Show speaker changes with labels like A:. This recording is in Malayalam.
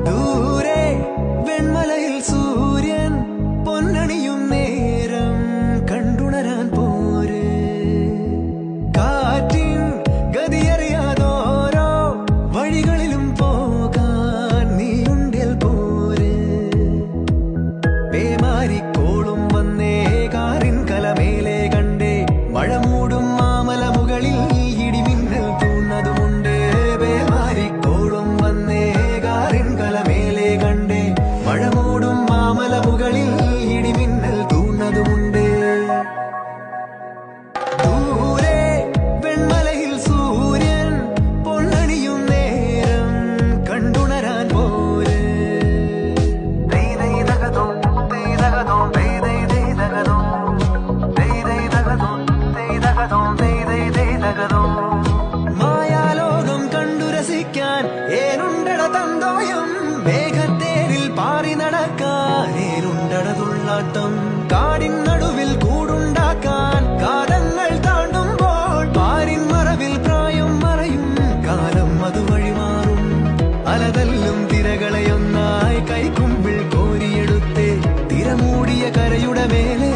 A: ദൂരെ വെൺമലയിൽ സൂര്യൻ പൊന്നണിയും നേരം കണ്ടുണരാൻ പോര്. കാറ്റിൻ ഗതിയറിയാതോരോ വഴികളിലും പോകാൻ നീയുണ്ടിൽ പോര്. പേമാരിക്കോളും വന്നേ കാറിൻ കലമേലെ കണ്ടേ മഴ മൂടും മാമല മുകളിൽ ഇടിമിന്നൽ തൂന്നതുമുണ്ട്. പേമാരിക്കോളും വന്നേ കാറിൻ കലമേലെ കണ്ടേ മഴ മൂടും മാമല മുകളിൽ ഇടിമിന്നൽ തൂന്നതുമുണ്ട്. ദൂരെ വെൺമലയിൽ സൂര്യൻ പൊന്നണിയും നേരം കണ്ടുണരാൻ പോര്. മായാലോകം കണ്ടു രസിക്കാൻ ഏനുണ്ടട തന്തോയം. മേഘത്തേരിൽ പാറി നടക്കാൻ ഏനുണ്ടട തുള്ളാട്ടം. കാടിൻ നടുവിൽ കൂടുണ്ടാക്കാൻ കാലങ്ങൾ താണ്ടുമ്പോൾ പാരിൻ മറവിൽ പ്രായം മറയും കാലം അതുവഴി മാറും. അലതല്ലും തിരകളെയൊന്നായി കൈക്കുമ്പിൾ കോരിയെടുത്തേ തിരമൂടിയ കരയുടെ മേലെ